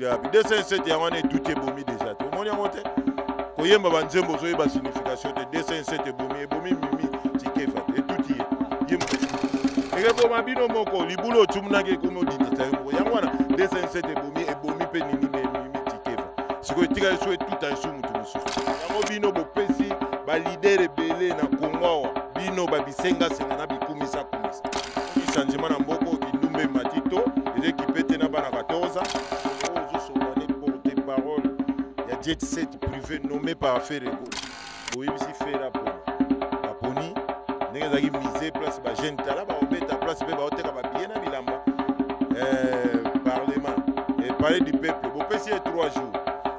207 ya wana tout ebomi déjà to moni monte koyemba banzembo zoyeba signification de 207 ebomi mimi tikefa et tout yembo eke mabino moko libulo tumunake komo didita yango wana 207 ebomi pe nini mimi tikefa siko tika so tout en sous mutu mususu yango bino bopesi ba leader ebele na Kongo bino babisenga senga na bikumisa changement na mboko kindumbe matito et qui pète na bana 14 porte-parole il y a jet set privé nommé par Ferrego oui si fait la poni ndenge zaki mise place ba jeune tala ba obeta place be ba oteka ba bien na bilamba parlement et parler du peuple bo pesi 3 jours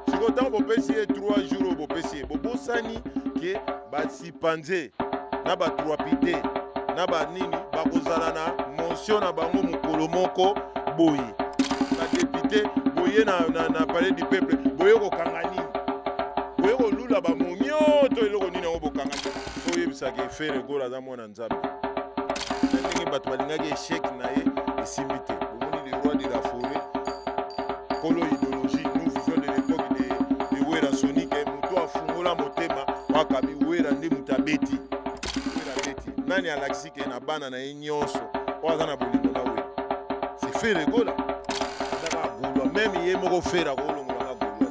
si autant bo pesi 3 jours bo pesi bo bosani ke ba sipanze na ba 3 pité na ba nini bakozala na motion na bango mukolo moko boye na député boye na parler du peuple boye ko kangani boye ko lula ba momioto eloko nini ngo bokanga boye bisaka efere gola za mwana nzambe ndenge bato balingaki échec na ye esimbite bomoni le roi de la forêt kolo idéologie nous vivons de l'époque de wera sonique muto afungola motema wakabi wera ndi mutabeti nani alaxi ke na bana na nyonso oza na bolingo na we c'est faire gola ndaka golwa même ye moko faire golongo na golwa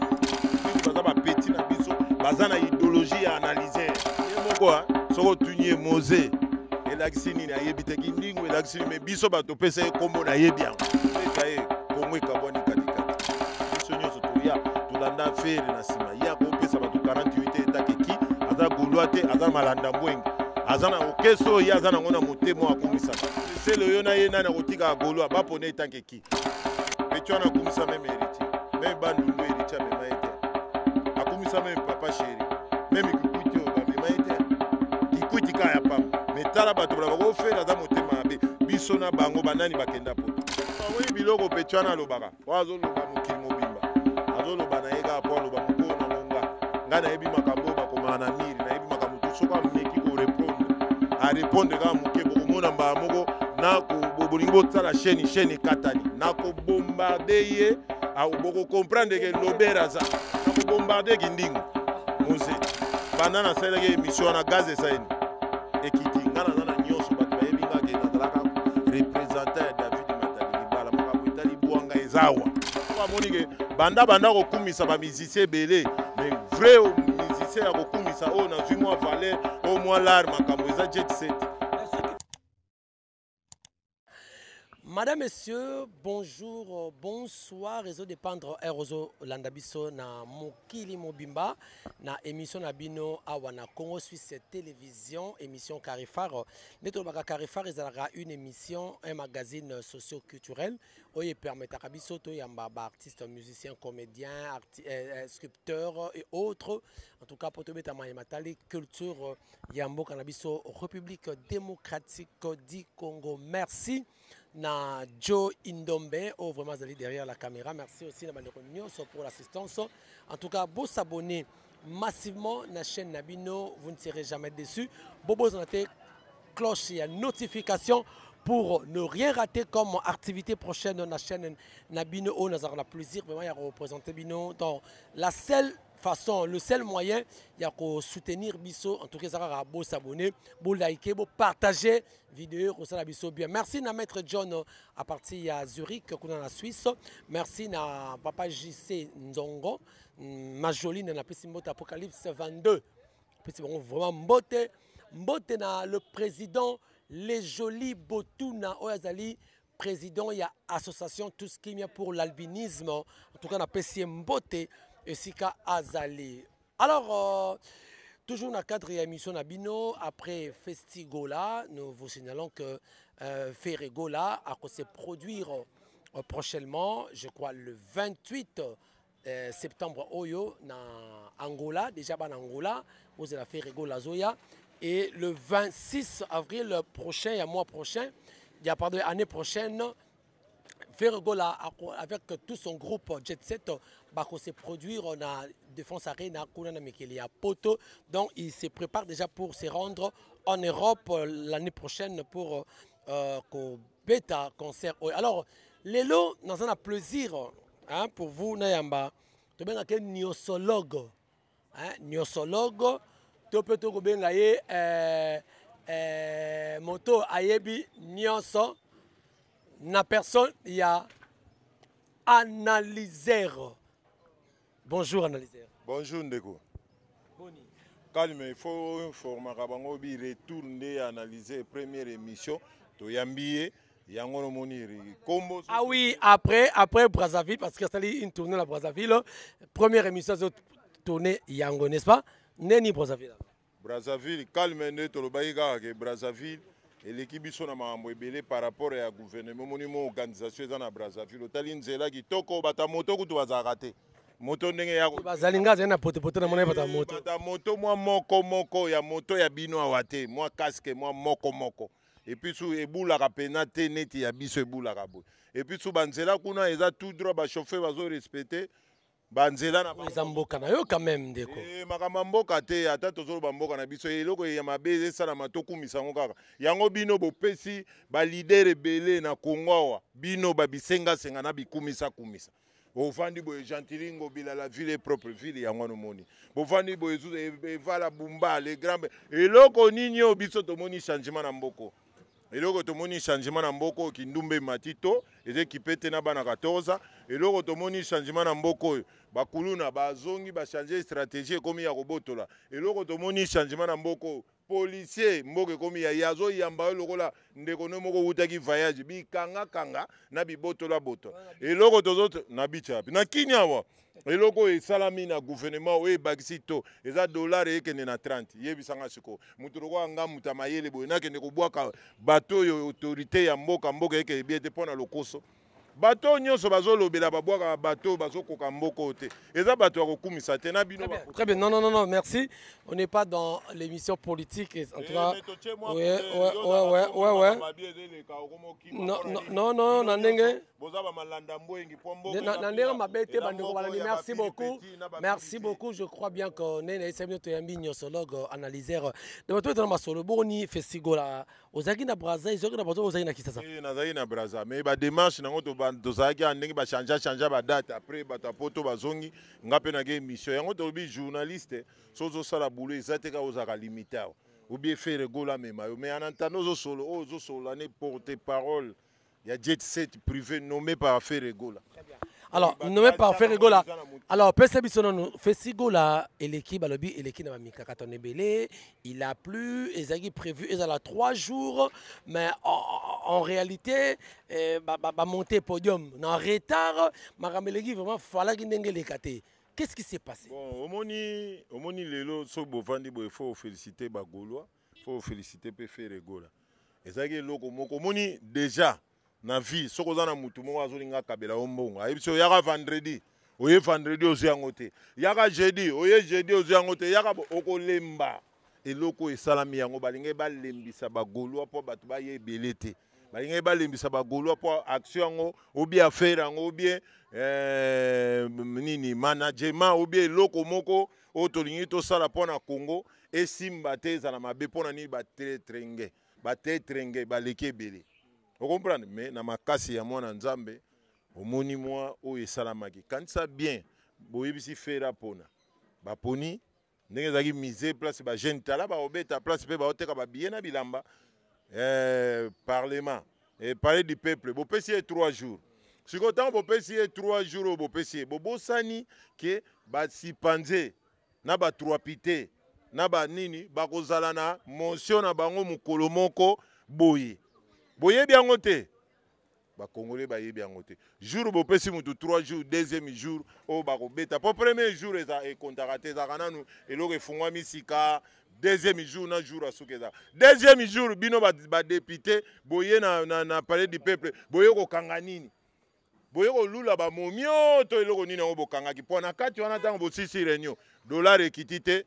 baza ba petit na biso baza na idéologie à analyser ye moko soko tunye mose elaxi ni na yebite kindingo elaxi me biso bato pesa kombo na yebian etaye komwe kaboni katikati biso nyonso tuya tulanda faire na sima ya ko pesa bato 48 etakeki aza golwa te aza malanda mbwenga azana okeso ya azana ngona motemo akumisa selo yona ye nana kotika golo ba pone tanke ki petwa na kumisa même héritier même bandu héritier même maite akumisa même papa chéri même kikuiti ba même maite kikuiti ka ya pam metala bato ba ko fela za motema be biso na bango banani bakenda poto awi biloko petwa na lobaka wazo loba mokili mobimba azo loba na yega po loba mokona ngonga ngana yebi makambo ba komana miri na yebi makambo tusoka meki ko à répondre à mon kébomona mbamoko na ko bolingo botala chaîne katani na ko bombarder a boko comprendre que l'oberaza na ko bombarder kindingo mose banana sele ke émission na gaz esaini ekiti ngana na nyonso bato bayebinga ke na talaka représentateur David Matadi bala maka itali bwanga ezawa kwa monike banda ko kumisa ba musicien belé mais vrai musicien ya ko kumisa o na zimo valer au moins l'arme makambo eza jet set. Madame, Messieurs, bonjour, bonsoir. Réseau dépendre Réseau Landabiso na Mokili Mobimba na émission na Bino Awana Congo Suisse Télévision, émission Carifar. Neto Baka Carifar, il y aura une émission, un magazine socio-culturel où il permet à Rabiso, il y a artistes, musiciens, comédiens, sculpteurs et autres. En tout cas, pour te mettre à Matali, culture, Yambo Canabiso, République démocratique du Congo. Merci. Na Joe Indombe, oh vraiment vous allez derrière la caméra. Merci aussi na pour l'assistance. En tout cas, vous s'abonnez massivement à la chaîne Nabino, vous ne serez jamais déçus. Bobo zonate cloche et notification pour ne rien rater comme activité prochaine dans la chaîne Nabino. Oh, nous avons le plaisir vraiment de représenter Bino dans la seule façon, le seul moyen, il y a qu'à soutenir Bisso. En tout cas, ça va beau s'abonner, beau liker, beau partager vidéo ça Bisso bien. Merci à Maître John à partir à Zurich, dans la Suisse. Merci à Papa JC Nzongo, Majoline, na Pessimbote Apocalypse 22. Vraiment mbote na le président Les Jolis Botuna Oyazali. Président, il y a association tout ce qui est pour l'albinisme. En tout cas, on a Pessimbote. Et Sika Azali. Alors, toujours dans le cadre de l'émission Nabino, après Festigola, nous vous signalons que Ferregola a se produire prochainement, je crois le 28 septembre, Oyo, dans Angola, déjà en Angola, vous avez Ferregola Zoya. Et le 26 avril prochain, il y a mois prochain, il y a pardon, l'année prochaine, Ferregola, avec tout son groupe Jet Set, va se produire na Défense Arena, à Poto. Donc, il se prépare déjà pour se rendre en Europe l'année prochaine pour bêta concert. Alors, Lélo, nous avons un plaisir hein, pour vous nayamba to benga ke niosologue, hein, niosologue to peut to benga ye moto ayebi nyonso na personne ya analyseur. Bonjour analyseur. Bonjour Ndeko. Boni. Calme, il faut informer Kabango bi retourner analyser première émission to yambié yango moniri combo. Ah oui, après Brazzaville parce que ça une tournée à Brazzaville, première émission de tournée yango, n'est-ce pas? Neni Brazzaville. Brazzaville, calme ne to lobaïga que Brazzaville et l'équipe biso na mambo ebele par rapport à gouvernement monimo organisation dans Brazzaville. Otali nzela kitoko bata moto kutu bazarate. Moto ndenge ya bazalinga zena pote na mona bata moto. Bata moto moi moko ya moto ya bino awate, moi casque moi moko. Et puis sous eboula kapena te neti ya biso eboula kabo. Et puis sous banzela kuna eza tout droit ba chauffeur bazo respecter banzela na ba mboka na yo quand même ndeko. Makamba mboka te ata tozolo ba mboka na biso eloko ya mabe sala matoku misango kaka. Yango bino bopesi ba leader ebele na Kongo bino ba bisenga senga na bikumisa kumisa. Bovandi boye Gentilingo bila la ville est propre ville yango no moni. Bovandi boye evala bumba les grands eloko nini obiso to moni changement na mboko. Eloko tomoni changement na mboko kindumbe matito eze kipete na bana 14 eloko tomoni changement na mboko bakuluna bazongi ba changer stratégie komi ya kobotola eloko tomoni changement na mboko policier mboke komi ya yazo yamba lokola ndeko no moko utaki voyage bi kanga na bibotola boto eloko tozoto na bichapi na kinyawa eloko esalami na gouvernement oyo ebakisi to eza dollar ekende na 30 yebisanga siko mutu lokola nga mutu amayele boye nakende kobwaka bato oyo autorité ya mboka eke ebie te mpo na lokoso bato nyonso bazolobela babwaka bato bazokoka mboko te eza bato ya kokumisa te na bino. Très bien, non, merci. On n'est pas dans l'émission politique en tout cas. Ouais. Non, merci beaucoup. Je crois bien qu'on est un sologue analyseur. De tout dans ma solo boni festigola ozaki na Brazza, ils ont na bazo ozaki na Kisasa. Nazaki na Brazza, mais ba démarche nango to tozalaki ndenge ba changer ba date après bato poto bazongi ngape na émission yango to bi journaliste sozo sala boulot ezateka ozaka limité ou bien faire gola mema mais en entendant zo solo ne porte parole il y a jet set privé nommé par faire gola. Alors nommé par faire gola. Alors pese bisono festigola et l'équipe alobi et l'équipe na mika katonebele il a plu ezaki prévu ezala 3 jours mais en réalité ba monter podium na retard marameleki vraiment fallait ndenge lekate. Qu'est-ce qui s'est passé? Bon, omoni lelo so bovandi bo il faut féliciter ba Gaulois, faut féliciter pe faire gola. Ezaki loko moko omoni déjà na vie soko za na mutu moko azolinga kabela ombongo ayibiso yaka vendredi oye vendredi oziango te yaka jeudi oye jeudi oziango te yaka okolemba eloko esalami yango balinga balembisa ba Gaulois po bato baye ebele te balinga balembisa ba Gaulois po action yango ou bien affaire yango ou bien nini management ou bien eloko moko o tolingi tosala po na Congo esimba te ezala mabe po na nini batetrenge baleki ebele. Vous comprenez? Mais na makasi ya mwana nzambe omoni mwa o esalamaki kanisa bien boyebisi fera pona baponi ndenge ezalaki mise place ba jeune tala baobeta place mpe baoteka babiye na bilamba parlement parler du peuple bopesi ye 3 jours sikoyo ntango bopesi ye 3 jours oyo bopesi ye bobosani ke basipanze na batroapite na banini bakozala na motion na bango mokolo moko boye boyebi yango te bakongolais bayebi yango te jour bopesi mutu 3 jours deuxième jour oyo bakobeta po premier jour ekontaka te ezalaka nanu eloko efungwami sika deuxième jour na jour asuki ezaka deuxième jour bino badepute boye na palais du peuple boye kokanga nini boye kolula bamomio to eloko nini yango bokangaki mpo na kati wana ntango bosisi réunion dollar ekiti te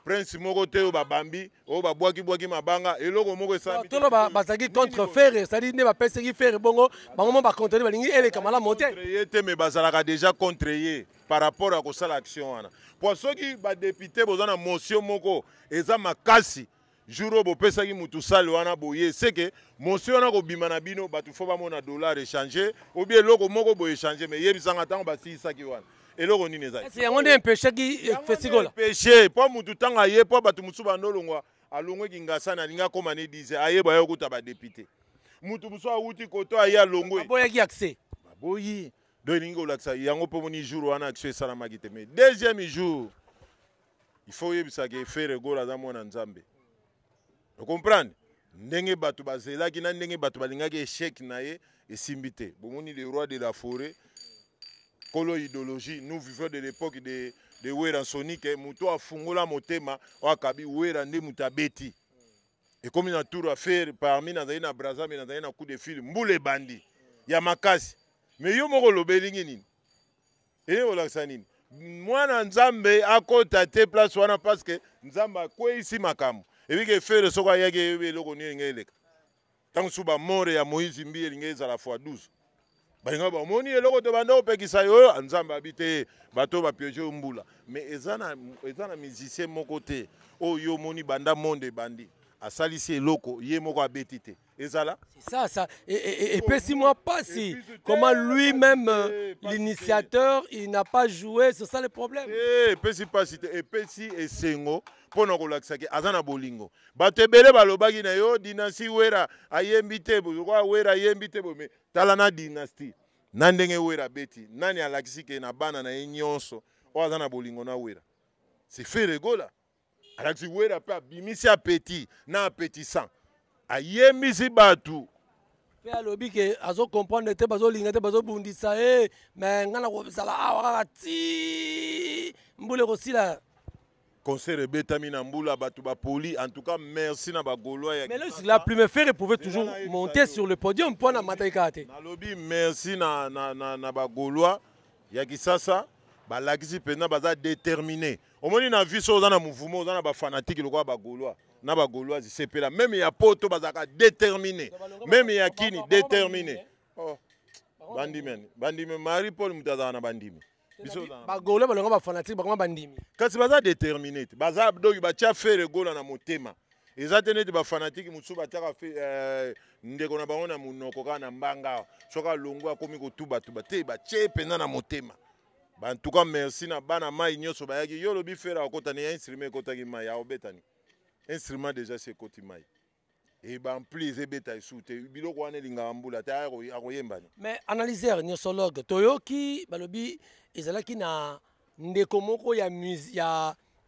prince moko te o babambi o babwaki mabanga eloko moko esami tolo bazaki contre faire c'est-à-dire ne bapesaki faire bongo bango ba contre balingi eleka mala monte te mais bazalaka déjà contre ye par rapport à kosala action wana po soki ba député bozana motion moko eza makasi jour bo pesa ki mutu sali wana boye c'est que monsieur wana ko bima na bino batu fo ba mona dollar échanger ou bien loko moko bo échanger mais yebisanga tango basisa ki wana eloko nini ezali c'est yango nde péché ki festigola péché po mutu tanga ye po batu musu bandolongwa alongwe kingasa na linga koma ne dize aye ba yokuta ba député mutu musu awuti koto aye alongwe boya ki accès boyi do ningo laksa yango po moni jour wana accès sala magite mais deuxième jour il faut yebisa ke faire gola za mona nzambe. Vous comprenez? Ndenge batu bazela ki na ndenge batu balingaki échec na ye esimbi te. Bomoni le roi de la forêt, kolo idéologie, nous vivons de l'époque de Wera Sonic, muto afungola motema wakabi Wera nde mutabeti. Et comme il a tout à faire parmi nazali na Brazza mais nazali na coup de fil mbule bandi ya makasi. Mais yo moko lobelingi nini? Eh olaksa nini? Mwana nzambe akota te place wana parce que nzambe akwei makambo. Et puis faire ce qu'on y a que loko ni ngeleka. Tant suba mort ya Moïse mbi lingeza la fois 12. Balinga ba moni eloko to bando pekisa yo nzambe habite bato ba pioje mbula. Mais ezana musicien moko te. O yo moni banda monde bandi. Asalisi eloko ye moko abetite. Ezala? C'est ça. Et puis si moi pas si comment lui-même l'initiateur il n'a pas joué, c'est ça le problème. Et puis si pas si et puis si esengo pona ko lakisa ke azana bolingo. Batebele balobaki na yo dynastie Wera ayembi te bo kwa Wera ayembi te bo mais talana dynastie. Na ndenge Wera beti. Nani alakisi ke na bana na nyonso o azana bolingo na Wera. C'est fait rigola. Alakisi Wera pa bimisi appétit na appétissant. Ayemisi batu. Pe alobi ke azo comprendre te bazo linga te bazo bundisa mais ngana ko sala awa ti mbule ko sila Concert betami na mbula batu ba poli en tout cas merci na ba Gaulois. Mais là la plume faire pouvait toujours monter sur le podium pour na mataikate. Na lobi merci na ba Gaulois ya kisasa ba lakisi pena baza déterminé. Omoni na vie so na mouvement na ba fanatique lokwa ba Gaulois. Na ba Gaulois sepela même ya poto bazaka déterminé même ya kini déterminé oh bandimi Marie Paul mutaza na bandimi biso ba Gaulois balonga ba fanatique ba bandimi kasi baza déterminé baza doki ba tia faire gola na motema ezatene ba fanatique mutsu bataka ndeko na bango na munoko kana mbanga soka longwa komi ko tuba te ba tie pena na motema. En tout cas merci na bana mai nyoso bayaki yo lobi faire akota ne instrument kota ki mai ya obetani instrument déjà c'est côté mai et ben plus ebeta isute biloko wana linga mbula ta akoyembani. Mais analyseur nyosologue toyoki balobi ezalaki na ndeko moko ya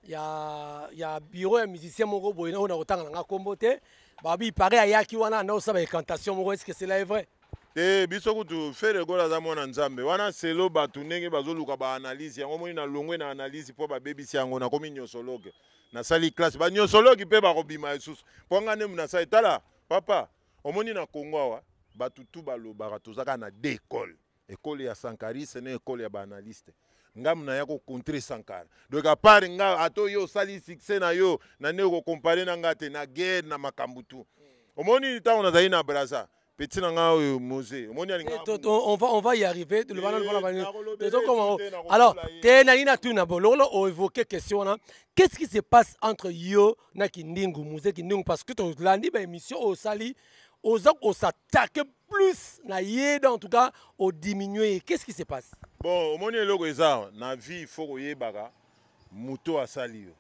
ya bureau ya musicien moko boye na kotanga nga kombo te babi paraît ayaki wana na osaba incantation moko. Est-ce que cela est vrai? Te biso kutu faire gola za mona nzambe wana selo batu ndenge bazoluka ba analyse yango moni na longwe na analyse po ba bebisi yango na komi nyosologue na sali classe ba nyosologue pe ba kobima esusu po ngane muna sa etala papa omoni na Congo wa batu tu balobaka tozaka na deux école ya Sankari c'est une école ya ba analyste ngam na yako contre Sankara donc à part nga ato yo sali succès na yo na neko comparer na ngate na guerre na makambutu omoni ta on a na Brazza. Petit on va y arriver. Alors, on évoqué question. Qu'est-ce qui se passe entre yo na Kindingu Musée Kindingu parce que tu l'as dit émission au Sali, on s'attaque plus na yeda en tout cas au diminuer. Qu'est-ce qui se passe? Bon, mon logo eza na vie il faut yebaka muto asali yo,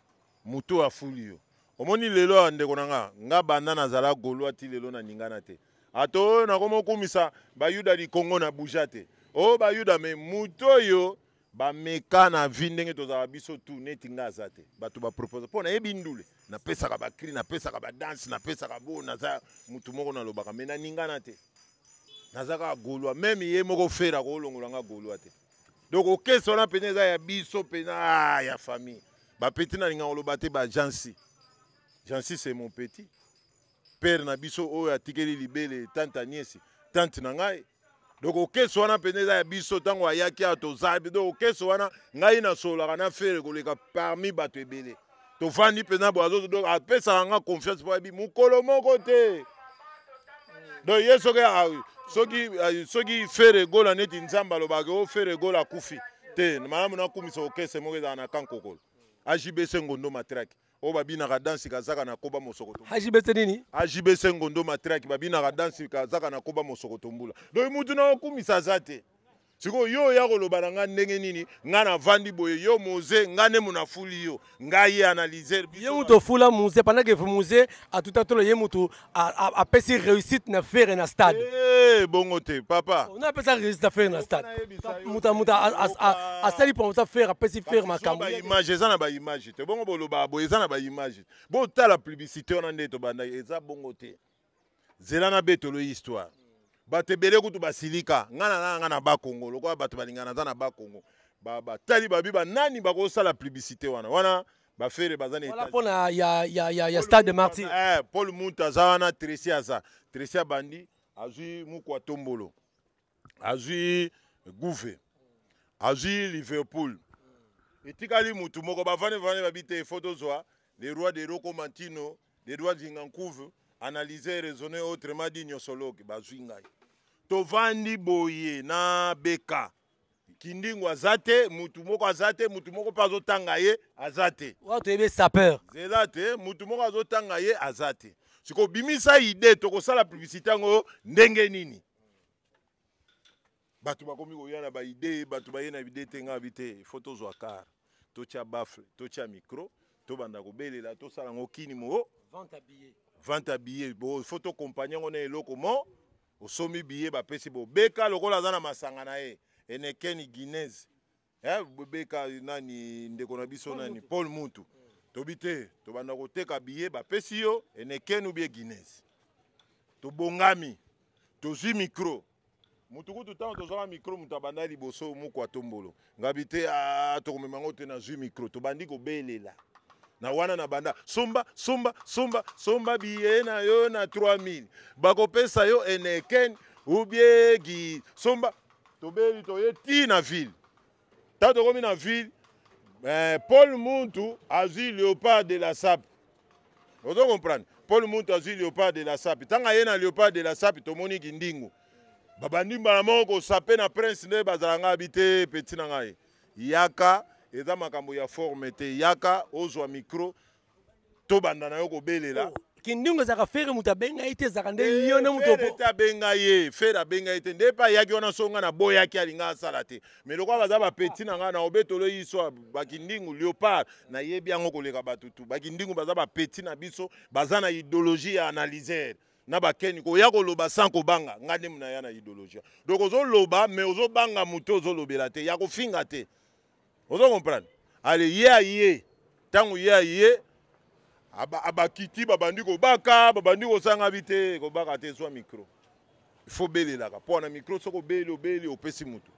muto afuli yo. Omoni lelo ande konanga nga banda na zala Gaulois ti lelo na ningana te. Ato na komo kumisa bayuda di Congo na bujate. Oh bayuda me muto yo ba meka na vindenge to za biso tu neti ngaza te. Batu ba propose pona ebindule. Na pesa ka ba cri na pesa ka ba dance na pesa ka bo na za mutu moko na lobaka mena ningana te. Na zaka Gaulois même ye moko fera ko longola nga Gaulois te. Donc OK sona peneza ya biso pena ya famille. Ba petit na linga olobate ba Jansi. Jansi c'est mon petit. Père na biso oyo atikeli libele tante Agnès tante na ngai donc okeso wana peneza ya biso tango ayaki atozabi donc okeso wana ngai na solaka na fere koleka parmi bato ebele tofandi pena boazo donc apesaka nga confiance po abi mokolo moko te donc ye soki fere gola neti nzambe alobaka o fere gola akufi te malamu nakumisa okese moko ezala na kankokolo ajibese ngondo matraki o babinaka dansi kazaka na koba mosokoto ajibese nini ajibese ngondo matraki babinaka dansi kazaka na koba mosokoto mbula donc mutu na okumisa za te siko yo ya koloba na nga ndenge nini nga na vandi boye yo moze nga ne muna fuli yo nga ye analyser ye mutu fula muze pendant que muze a tout à tolo ye mutu a pesi réussite na faire na stade bongo te papa on a pesi réussite na faire na stade muta a sali pour ça faire a pesi faire makambo ba image eza na ba image te bongo boloba boye eza na ba image bo tala publicité on ande to banda eza bongo te zela na betolo histoire bato ebele kutu basilika nga na bakongo lokola bato balingana za na bakongo batali babi banani bakosala publicité wana bafere baza na mpona ya stade de martyr paul muntu aza wana tresi aza tresi abandi azwi mukwa tombolo azwi guve azwi liverpool etikali mutu moko bavane babi te foto zwa les rois de Rocco Mantino les rois d'Ingancouve analyser raisonner autrement dit nyosoloke bazwi ngai tovandi boye na beka kindingo azate mutu moko azate mutu moko pa azotanga ye azate wato ebe sapeur zela te mutu moko azotanga ye azate siko bimisa ide tokosala publicité ngo ndenge nini batu bakomi koya na ba ide batu baye na ide te nga bite photo zwa car tocha baffle tocha micro to banda ko belela to sala ngo kini mo vente à billet bo photo compagnon on est eloko mo osomi billet bapesi bo beka lokola aza na masanga na ye enekeni Guinness beka nani ndeko na biso nani Paul Muntu tobi te tobanda koteka billet bapesi yo enekeni ou bien Guinness tobongami tozwi micro mutu kutu ntango tozwaka micro mutu abanda liboso mukwa tombolo ngabi te tokomema yango te nazwi micro tobandi kobelela na wana na banda somba biye na yo na 3000 bakopesa yo eneken ubiegi somba tobeli toye ti na ville ta tokomi na ville Paul Muntu azwi Léopard de la Sape ozo comprendre Paul Muntu azwi Léopard de la Sape tanga ye na Léopard de la Sape tomoni kindingo babandi mbala moko kosape na prince nde bazalanga bite petit na ngai yaka eza makambo ya forme te yaka ozwa micro to banda na yo kobelela kindingo ezaka fere mutu abenga ye te ezaka nde yo ne mutu te abenga ye fere abenga ye te nde epai ayaki wana so nga na boyaki alinga asala te me lokola baza bapeti na ngai na obetolo yiso bakindingu Léopard nayebi yango koleka batutu bakindingu baza bapeti na biso baza na idéologie ya analyser na bakeni koya koloba sans kobanga nga nde muna ya na idéologie donc ozoloba me ozobanga mutu ozolobela te ya kofinga te ozo comprendre ale ye tangu ye abakiti babandi kobaka babandi kosanga bite kobaka te zwa micro il faut belelaka po na micro soko obeli opesi mutu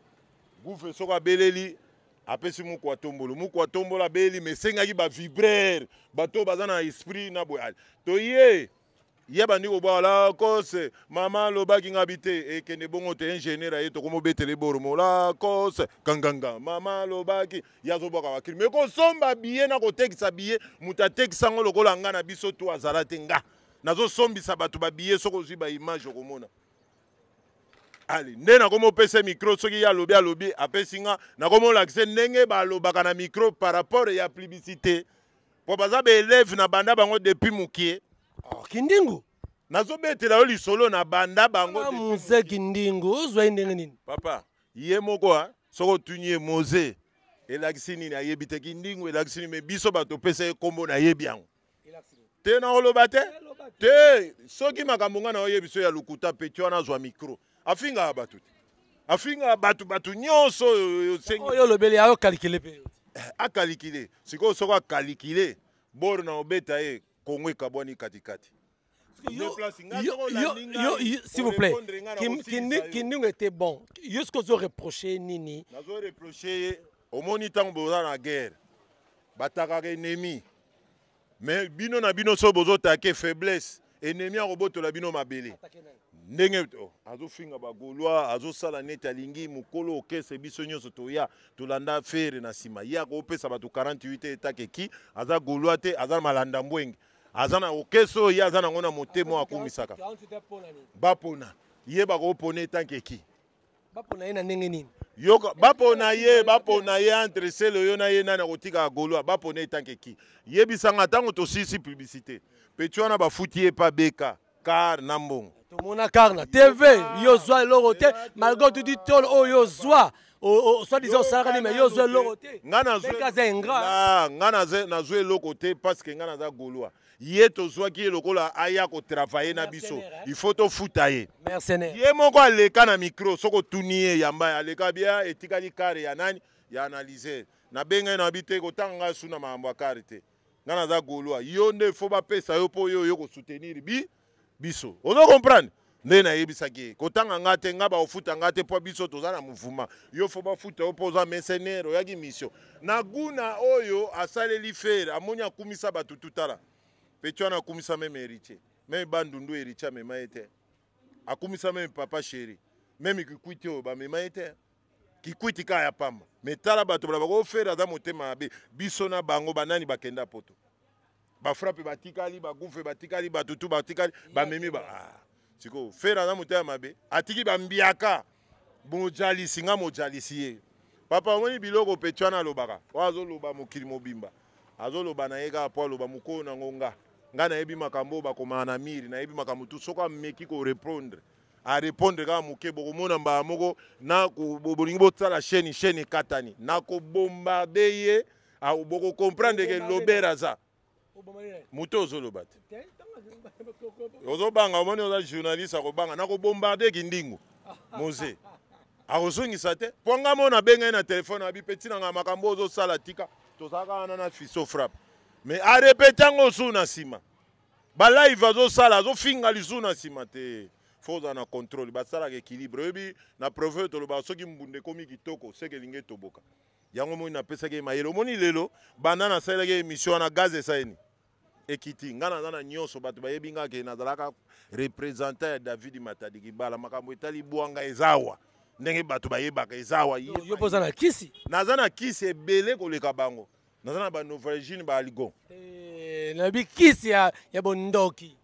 gufe soko abeleli apesi mukwa tombolo abeli mais sengaki ba vibraire bato baza na esprit na boyali to ye bandi kobala kose mama lobaki nga bite ekende bongo te ingénieur aye tokomobetele boromo la kose kanganga mama lobaki yazobwaka bakili me kosomba biye na kotekisa biye mutu atekisa ngo lokola nga na biso to azala te nga nazosombisa bato babiye soki ozwi baimage okomona ali nde nakomopesa micro soki ye alobi apesi nga nakomolakise ndenge balobaka na micro par rapport ya publicité po baza baeleve na banda bango depuis mokie kindingu nazobetela yo lisolo na banda bango muze kindingu ozwa ndenge nini papa ye moko soko otuni ye moze elakisi nini ayebi te kindingu elakisi nini me biso bato pesa ye kombo nayebi yango te na oloba te soki makambo nga na oyebi so ya lukuta peti wana azwa micro afingaka bato te afingaka bato nyonso oyo olobeli ayo kalikile mpe akalikile sikoyo soko akalikile boro na obeta ye Congo ekabwani katikati. S'il vous plaît, Kindingu était bon. Est-ce que vous avez reproché Nini? Vous avez reproché au moniteur dans la guerre. Bataka ennemi. Mais bino na bino so bozo take faiblesse. Ennemi a robot la bino mabele. Ndenge azo finga ba Gaulois azo sala neti alingi mukolo okese biso nyonso toya tolanda fere na sima ya ko pesa bato 48 etake ki aza Gaulois te aza malanda mbwenge azana okeso ya azana ngona motemo akumisaka bapona ye ba ko pone tanke ki bapona ina ndenge nini yoka bapona ye entre selo yo na ye nana kotika Gaulois bapona etanke ki yebisanga tango tosisi publicité petuana bafuti ye pa beka car na mbongo tomona car na TV yo zwa eloko te malgré tu dis tol o yo zwa soit disant osala mais yo zwa eloko te ngana nazwa eloko te parce que ngana za Gaulois ye tozwaki ye lokola aya kotravaye na biso il faut tofuta ye ye moko aleka na micro soko otuni ye yamba aleka bia etikali kare ya nani ya analyser na bengai na bite kotanga nga suna makambo ya kare te ngana za Gaulois yo nde fo bapesa yo po yo kosoutenir biso ozo comprendre nde nayebisaki kotanga nga te nga baofuta nga te mpo biso toza na mouvement yo fo bafuta yo mpo oza mercenaire oyaki mission na guna oyo asaleli fere amoni akumisa bato tutala petu wana akumisa meme héritier meme bandundu héritier amema ye te akumisa meme papa chéri meme kikwiti oyo bamema ye te kikwiti kaka ya pamba me tala bato bala bakofere aza motema mabe biso na bango banani bakenda poto bafrape batikali bagufe batikali batutu batikali bamemi siko fere aza motema mabe atiki bambiaka mojalisi nga mojalisi ye papa omoni biloko petu wana alobaka oyo azoloba mokili mobimba azoloba na ye kaka po aloba mokolo nango nga nayebi makambo oyo bakomaka na miri nayebi makambo tu soko ameki korépondre arépondre kaka moke bokomona mbala moko bolingi bosala chaîne ekatani nakobombarde ye bokokomprendre ke lobere aza moto ozoloba te ozobanga omoni oza journaliste akobanga nakobombarde kindingo moze akozongisa te mpo nga mo nabengai na telefone abi peti nanga makambo ozosala tika tozalaka wana na fiso frappe mais arepete yango osu na nsima balive azosala azofinga lisu na nsima te fo oza na contrôle basalaka équilibre oyebi na proverbe toloba soki mbunda ekomi kitoko seke elingi etoboka yango omoni napesaki ye mayele omoni lelo banda nasalelaki émission wana gaz esaini ekiti nga naza na nyonso bato bayebi nga ke nazalaka représentant ya David Matadi bala makambo etali bwanga ezawa ndenge bato bayebaka ezawa yo poza na kisi naza na kisi ebele koleka bango naza na banovrigine baaligon nayebi kisi ya bondoki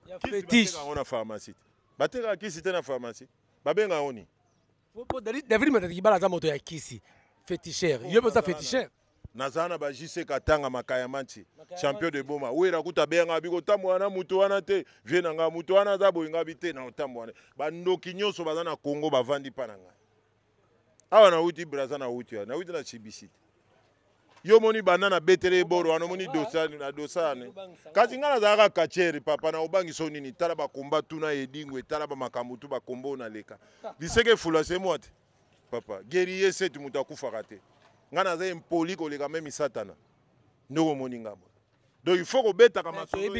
ya fétiche batekaka na pharmacie batekaka kisi te na pharmacie babengaka oni David Matadi bala aza moto ya kisi féticheur yo poza féticheur naza na bajise katanga makaya manti champion de boma wera kuta benga biko tambo wana mutu wana te vie nanga mutu wana za boyinga bite na otambo wana bandoki nyonso baza na Congo bavandi pa nanga awa na uti braza na uti na uti na chibisite yo moni banda na betere boro wana moni dosane kasi ngana za ka kacheri papa na obangiso nini tala bakomba tuna edingwe tala ba makambo tu bakombo na leka biseke fula se moite papa guerrier set mutu akufaka te ngana za impoli koleka meme satana ndoko moni ngamo donc il faut kobetaka masolo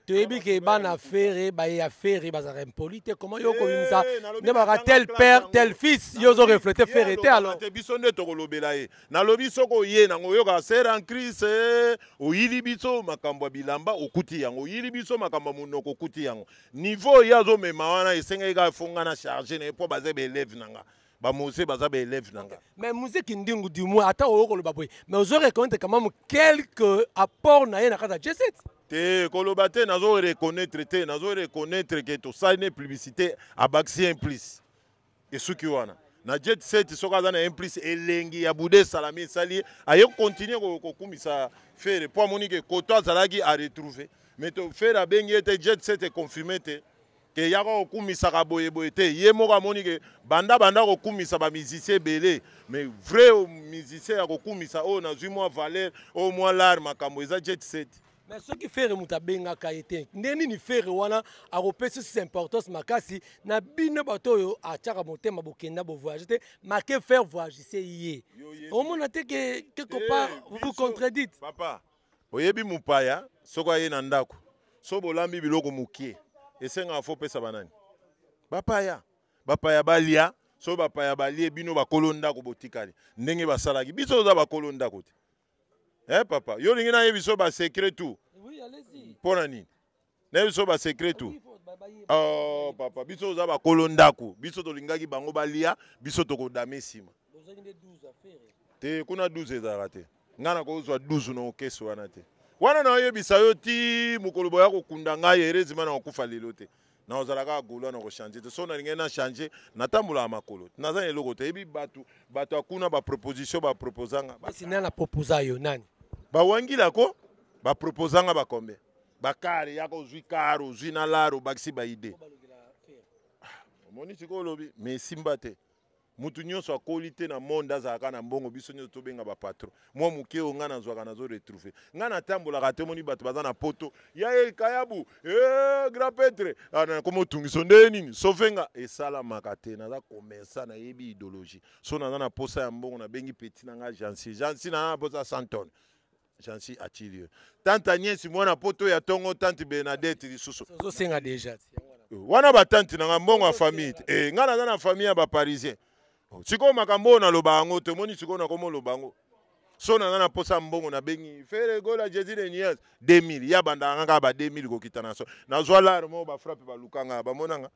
toyebi ke bana fere ya fere bazaka impoli te comment yo kobimisa nde baka tel père tel fils yo zo refléter fere te alors biso nde tokolobela ye nalobi soko ye nango oyoka ser en crise oyili biso makambo ya bilamba okuti yango oyili biso makambo ya monoko okuti yango niveau ye azomema wana esengeli kaka fonga na charge na ye mpo baza baeleve nanga bamose baza baélève nanga mais musique ndingu du moins ata okoloba boye mais ozo reconnaître quand même quelques apports na ye na kata J7 te koloba te nazo reconnaître ke tosali publicité abaxi implice esuki wana na J7 soka aza na implice elengi ya bude salami esali aye continuer kokumisa fere po amoni ke koto azalaki a retrouver mais to fere abengi ete J7 confirmé te ke yaka kokumisaka boyeboye te ye moko amoni ke banda kokumisa bamusicien ebele mais vrai musicien ya kokumisa oyo nazwi mwa valeur oyo mwa lare makambo eza J7 mais soki fere moto abengaka ye te nde nini fere wana akopesa si importance makasi na bino bato oyo atiaka motema bokenda bovoyage te make faire voyagise ye omona te ke quelque part vous contredite papa oyebi mopaya soko aye na ndako so bolambi biloko mokie esengaka fo pesa banani bapaya balia so bapaya balie bino bakolo ndako botikali ndenge basalaki biso oza bakolo ndako te papa yo lingi nayebi so basekret tu mpona nini nayebi so basekret tu papa biso oza bakolo ndako biso tolingaki bango balia biso tokodame nsima te kuna 12 ezalaka te nga nakozwa 12 na okesi wana te wana naoyebisa yo ti mokolo boya kokunda ngai erezima na kokufa lelo te na ozalaka golo na ko changer te so na ringe na changer na tambola makolo naza eloko te ebi bato akuna ba proposition ba proposanga sina na proposa yo nani ba wangila ko ba proposanga ba kombe ba kare yako zwi karo zwi na laro bakisi ba ide moni siko lobi mais simba te mutu nyonso akoli te na monde azalaka na mbongo biso nyonso tobenga bapatron mwa moke oyo ngai nazwaka nazo retrouve ngai natambolaka te moni bato baza na poto ya kayabu grand petre nakoma otungiso nde nini sofenga esalamaka te naza komensa nayebi idéologie so naza na posa ya mbongo nabengi peti na ngai jansi na na posa 100 tonnes jansi atili tante Agnès mwana poto ya tongo tante Bernadette lisusu ozosenga deja wana batanti na ngai mbongo ya famille te ngai naza na famille ya baparisien sikoyo makambo oyo naloba yango tomoni sikoyo nakoma oloba yango so naza na posa mbongo nabengi fere gola jésus de nias 2000 ya bandaka kaka ba 2000 kokita na so nazwa lare moko bafrappe balukanga bamonanga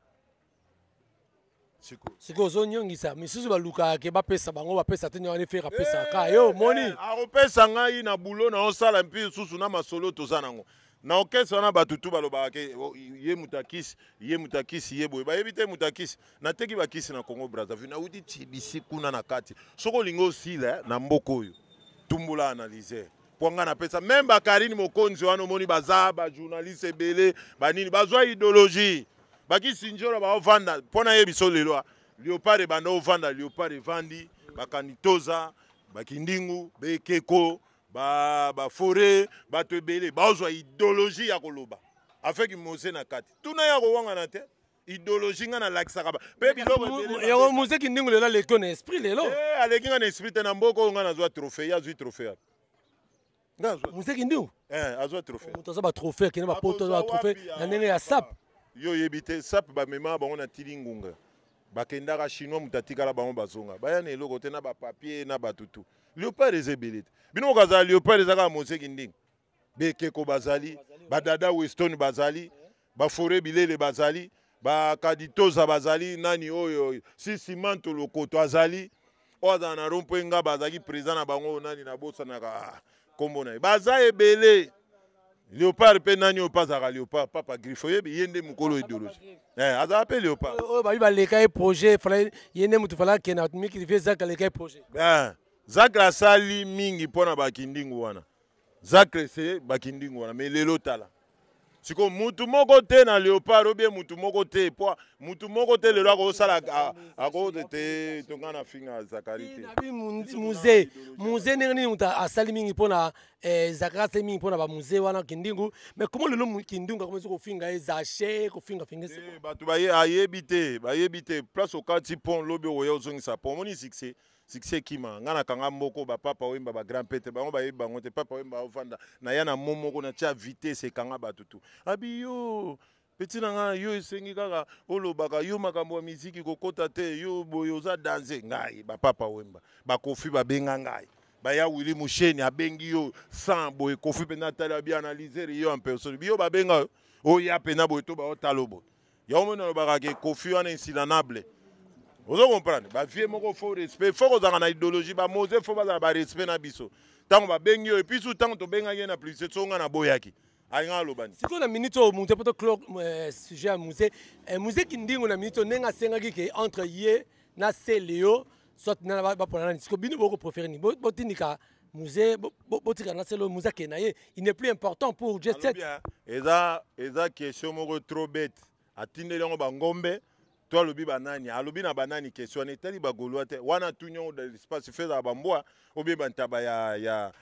sikoyo ozonyongisa misusu balukaka ke bapesa bango bapesa te nyani fere apesaka yo moni akopesa ngai na bulo na osala mpi susu na masolo toza nango na orchestre wana batutu balobaka ke ye mutakisi ye boye bayebi te mutakisi nateki bakisi na Congo Brazzaville nauti tibisi kuna na kati soko olingi osila na mboka oyo tumbula analyse mpo ngai napesa meme bakarini mokonzi wana omoni baza bajournaliste ebele banini bazwa idéologie bakisi njora baovanda mpo na ye biso lelo Léopard ebanda ovanda Léopard evandi bakanitoza bakindingu bekeko ba forêt bato ebele bazwa idéologie ya koloba afeki mose na kati tuna ya kowanga na te idéologie nga na lakisaka pe biloko yango muziki ndingu lelo aleki na esprit lelo aleki nga na esprit te na mboka oyo nga nazwa trophée ya azwi trophée muziki ndingu azwa trophée moto aza batrophée akende bapoto aza batrophée na ndenge ya sap yo yebi te sap bamema bango na tili ngunga bakendaka chinois moto atikala bango bazonga baya na eloko te na bapapier na batutu Léopard eza ebele te bino okazala Léopard eza kaka moseki ndingi bekeko bazali badada weston bazali baforêt bilele bazali bakaditoza bazali nani oyo sisimanto lokoto azali oyo azala na rompo nga bazalaki président na bango nani nabosanaka kombo na ye baza ebele Léopard mpe nani oyo mpe azalaka Léopard papa griffe oyebi ye nde mokolo idéologie azala mpe Léopard oyo babi baleka ye projet ye nde moto falaka kena mikilife ezaka aleka ye projet Zakre asali mingi pona bakindingu wana Zakre se bakindingu wana me lelo tala siko mutu moko te na Léopard obie mutu moko te po mutu moko te lelo akosala akode te tonga na finga Zakari te nabi musée ndenge nini mutu asali mingi pona Zakari asali mingi pona bamusée wana kindingu mais comment lelo kindingu akomesi kofinga ezache kofinga bato bayebi te place okati pont lobi oya ozongisa pont omoni succès kima nga na kanga mboko bapapa oyemba bagrand petre bango bayebi bango te papa oyemba ovanda na ya na momoko na tia vitesse ekanga bato tu abi yo peti na nga yo esengi kaka olobaka yo makambo ya miziki kokota te yo boye oza danse ngai bapapa oyemba bakofi babenga ngai baya Willy Musheni abengi yo sans boye kofi mpe natali abi analyser yo en personne biyo babenga yo oya pena boye to baotala boye ya omona olobaka ke kofi wana insilanable ozo comprendre ba vie moko fo respect fo kozanga na idéologie ba mose fo bazala ba respect na biso tango babengi yo et puis tout tango to benga ye na plus songa na boyaki ainga alobani siko na minute o monte poto clore sujet ya musée kindingo na minute nenga sengaki ke entre ye na Seleo soit na ba pona siko bino boko préférer ni botindika musée botika na Seleo musée ke na ye il n'est plus important pour just set eza question moko trop bête atindeli ngo ba ngombe to alobi banani alobi na banani question etali bagolwa te wana tunyo de l'espace feza bambwa obi bantaba ya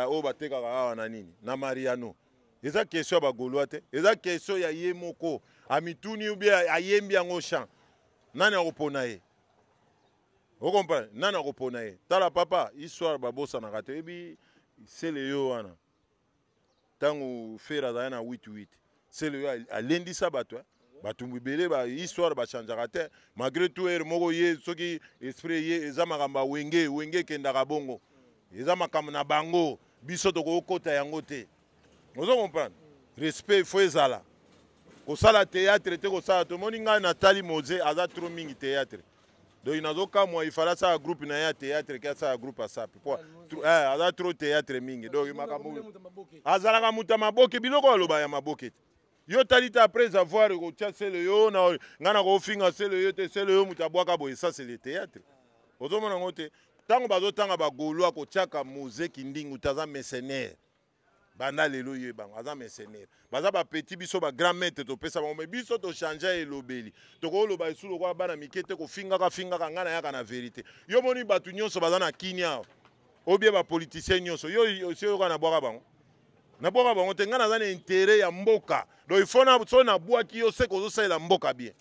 o batekaka awa na nini na Mariano eza question bagolwa te eza question ya ye moko amituni obi ayembi yango champ nani akopona ye okomprendre nani akopona ye tala papa histoire babosanaka te ebi Seleo wana ntango fere azali na 88 Seleo alendisa bato batumbu ebele ba histoire bachangeaka te malgré tout ere moko ye soki esprit ye eza makambo ya wenge ekendaka bongo eza makambo na bango biso tokokota yango te ozo comprendre respect fo ezala kosala théâtre te kosala tomoni ngai natali moze aza trop mingi théâtre donc nazokamwa ifala asala groupe na ye ya théâtre ke asala groupe asape po aza trop théâtre mingi donc makambo azalaka moto ya maboke biloko aloba ya maboke te Yo talita après avoir rechassé le yo na ngana ko finga c'est le yo te c'est le yo mutabwaka boye ça c'est le théâtre. Ozomona ngote tango bazotanga bagolo ko tiaka muzeki ndingu taza mercenaire. Banda lelo ye bango aza mercenaire. Baza ba petit biso ba grand maître to pesa ba biso to changer elobeli. To ko loba isulo kwa bana mikete ko finga ka ngana yaka na vérité. Yo moni batu nyonso baza na kinya. Obie ba politicien nyonso yo se yo kana bwaka bango. Na bwaka bango te ngana za na intérêt ya mboka. Do il faut na so na bwaki yo se ko zo sala mboka bien.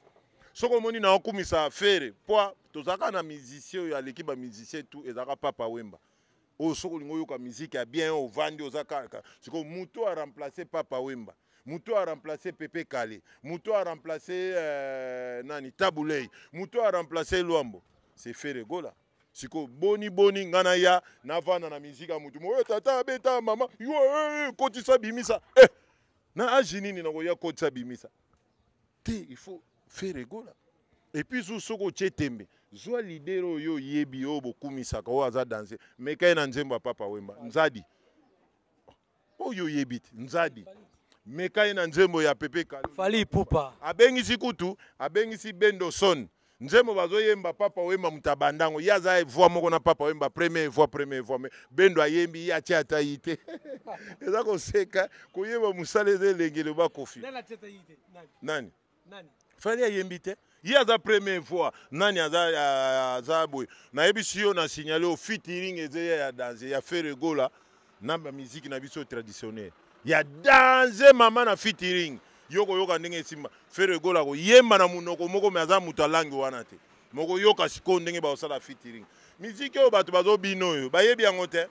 Soko moni na okumisa affaire po tozaka na musicien yo aleki ba musicien tout ezaka Papa Wemba. O soko lingo yoka musique ya bien o vandi ozaka siko muto a remplacer Papa Wemba. Muto a remplacé Pepe Kale. Muto a remplacé nani Tabulei. Muto a remplacé Luambo. C'est Ferregola. Siko boni ngana ya navana na musique mutu. Mo tata beta mama yo kotisa bimisa. Na ajinini na koya kotisa bimisa. Te il faut Ferregola. Et puis soko chetembe. Zwa lidero yo yebi yo bokumisa ka waza danser. Meka na nzemba Papa Wemba. Nzadi. O yo yebit nzadi. Meka na nzembo ya Pepe Kale. Fali Pupa. Abengisi kutu, abengisi Bendo Son. Nzembo bazoyemba Papa Wemba mutabandango. Yaza voix moko na Papa Wemba première voix. Bendo ayembi ya tia yite. Eza ko seka ko yemba musaleze lengelo ba kofi. Nani? Fali ayembi te. Yaza première voix. Nani aza boy. Na ebisio na signaler au featuring ezeye ya danser ya Ferregola na musique na biso traditionnelle. Ya danse mama na featuring yoko yoka ndenge simba Ferregola ko yemba na munoko moko me aza muta langi wana te moko yoka siko ndenge ba osala featuring musique yo bato bazo bino yo bayebi yango te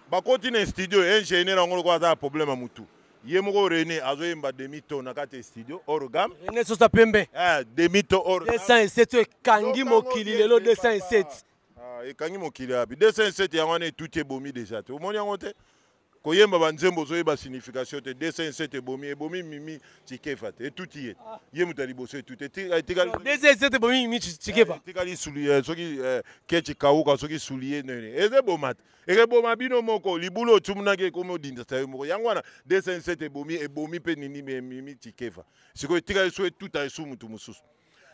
bakoti na studio ingénieur ngolo ko aza problème mutu ye moko René azo yemba demi-ton na kati studio orgam René Sosa Pembe demi-ton orgam 207 kangi mokili lelo 207 ekangi mokili abi 207 yango ne tout ebomi déjà te omoni yango te koyemba banzembo zoyeba signification te 207 ebomi mimi chikefa te tout yé ye mutali bosse tout te 207 ebomi mimi chikefa tikali soulier soki kechi kauka soki soulier nene eze bomat eke boma bino moko libulo tumunake komo dinda tayo moko yango wana 207 ebomi pe nini mimi chikefa siko tikali so tout a su mutu mususu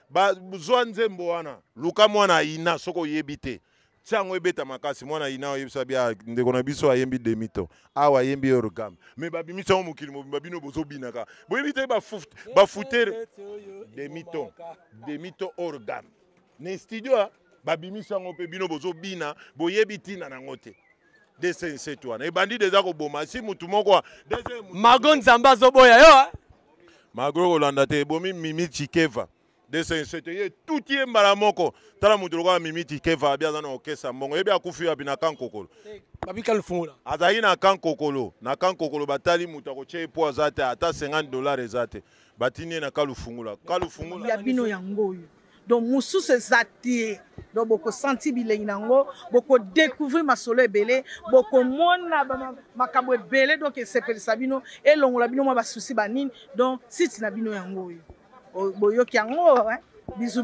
ba zwa nzembo wana luka mwana ina soko yebite Tiango ebeta makasi mwana ina oyebisa bia ndeko na biso ayembi demi-ton awa ayembi orgam me babimisa o mokili mobimba bino bozobinaka boyebite ba fouter demi-ton orgam ne studio babimisa ngo pe bino bozobina boyebi tina nango te 207 wana ebandi deja ko boma si mutu moko Mago Nzamba zoboya yo Magro Kolanda te bomi Mimi Chikeva 207 ye tout ye mbala moko tala mutu lokola Mimi Chikeva bia za na okesa mbongo yebi akufi ya bina kankokolo babi kalfungula azali na kankokolo batali mutu akoche po azate ata $50 ezate batini na kalufungula ya bino yango oyo donc mususu ezati donc boko senti bilengi nango boko découvrir masolo ebele boko mona makambo ebele donc esepelisa bino elongola bino mwa basusi banini donc site na bino yango oyo boyoki yango bisou